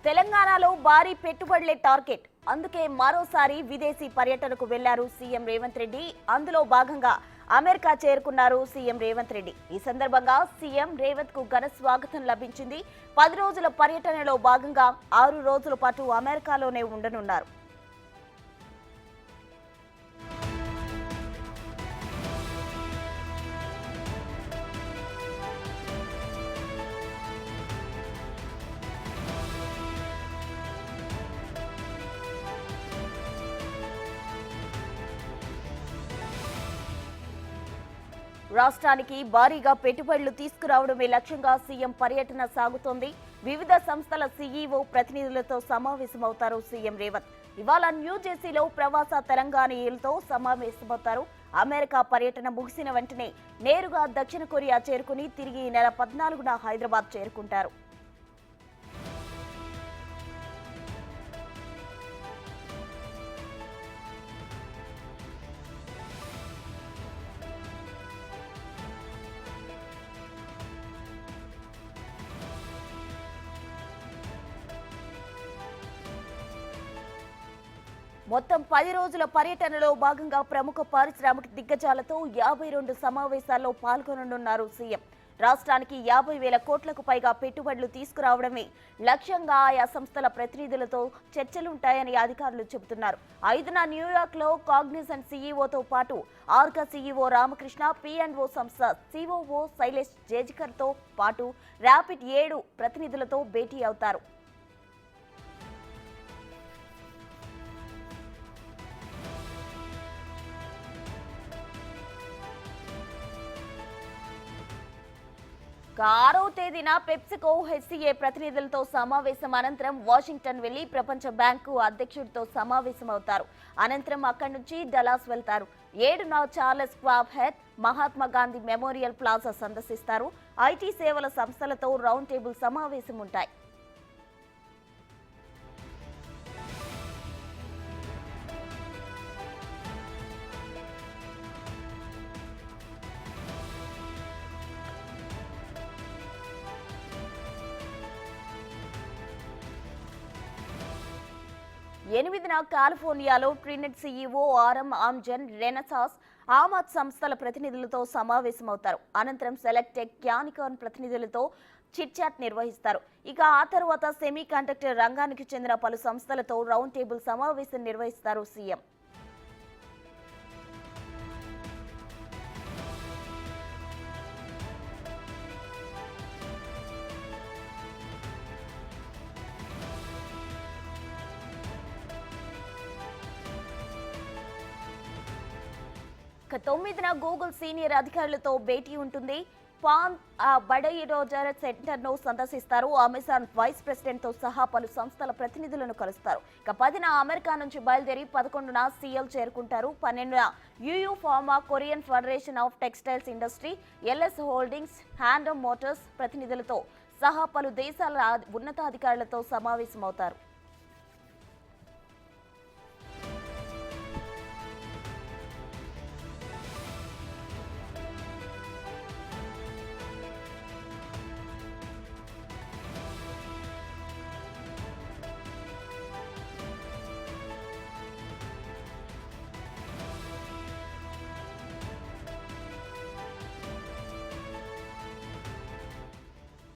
తెలంగాణలో భారీ పెట్టుబడులే టార్గెట్. అందుకే మరోసారి విదేశీ పర్యటనకు వెళ్లారు సీఎం రేవంత్ రెడ్డి. అందులో భాగంగా అమెరికా చేరుకున్నారు సీఎం రేవంత్ రెడ్డి. ఈ సందర్భంగా సీఎం రేవంత్ కు ఘన స్వాగతం లభించింది. 10 రోజుల పర్యటనలో భాగంగా 6 రోజుల పాటు అమెరికాలోనే ఉండనున్నారు. రాష్ట్రానికి భారీగా పెట్టుబడులు తీసుకురావడమే లక్ష్యంగా సీఎం పర్యటన సాగుతోంది. వివిధ సంస్థల సీఈఓ ప్రతినిధులతో సమావేశమవుతారు సీఎం రేవంత్. ఇవాళ న్యూజెర్సీలో ప్రవాస తెలంగాణీయులతో సమావేశమవుతారు. అమెరికా పర్యటన ముగిసిన వెంటనే నేరుగా దక్షిణ కొరియా చేరుకుని తిరిగి ఈ నెల 14న హైదరాబాద్ చేరుకుంటారు. మొత్తం 10 రోజుల పర్యటనలో భాగంగా ప్రముఖ పారిశ్రామిక దిగ్గజాలతో 52 సమావేశాల్లో పాల్గొననున్నారు సీఎం. రాష్ట్రానికి 50,000 కోట్లకు పైగా పెట్టుబడులు తీసుకురావడమే లక్ష్యంగా ఆయా సంస్థల ప్రతినిధులతో చర్చలుంటాయని అధికారులు చెబుతున్నారు. 5న న్యూయార్క్లో కాగ్నిజెంట్ సీఈఓతో పాటు ఆర్గా సీఈఓ రామకృష్ణ, P&O సంస్థ COO శైలేష్ జేజికర్తో పాటు ర్యాపిడ్ 7 ప్రతినిధులతో భేటీ అవుతారు. ఆరవ తేదీన పెప్సికో హెచ్సిఏ ప్రతినిధులతో సమావేశం అనంతరం వాషింగ్టన్ వెళ్లి ప్రపంచ బ్యాంకు అధ్యక్షుడితో సమావేశమవుతారు. అనంతరం అక్కడి నుంచి డలాస్ వెళ్తారు. 7న Charles Schwab head Mahatma Gandhi memorial plaza సందర్శిస్తారు. ఐటీ సేవల సంస్థలతో రౌండ్ టేబుల్ సమావేశం ఉంటాయి. ఎనిమిదిన కాలిఫోర్నియాలో ట్రినెట్ సీఈఓ ఆర్ఎం ఆమ్జన్ రెనసాస్ ఆమాద్ సంస్థల ప్రతినిధులతో సమావేశమవుతారు. అనంతరం సెలెక్ట్ టెక్ క్యానికాన్ ప్రతినిధులతో చిట్ చాట్ నిర్వహిస్తారు. ఇక ఆ తర్వాత సెమీ కండక్టర్ రంగానికి చెందిన పలు సంస్థలతో రౌండ్ టేబుల్ సమావేశం నిర్వహిస్తారు సీఎం. ఇక 9న గూగుల్ సీనియర్ అధికారులతో భేటీ ఉంటుంది. పాన్ బడయిరోజర్ సెంటర్ను సందర్శిస్తారు. అమెజాన్ వైస్ ప్రెసిడెంట్తో సహా పలు సంస్థల ప్రతినిధులను కలుస్తారు. ఇక 10న అమెరికా నుంచి బయలుదేరి 11న సిఎల్ చేరుకుంటారు. 12న Yuyu Pharma, Korean Federation of Textiles Industry, LS Holdings, హ్యాండమ్ మోటార్స్ ప్రతినిధులతో సహా పలు దేశాల ఉన్నతాధికారులతో సమావేశమవుతారు.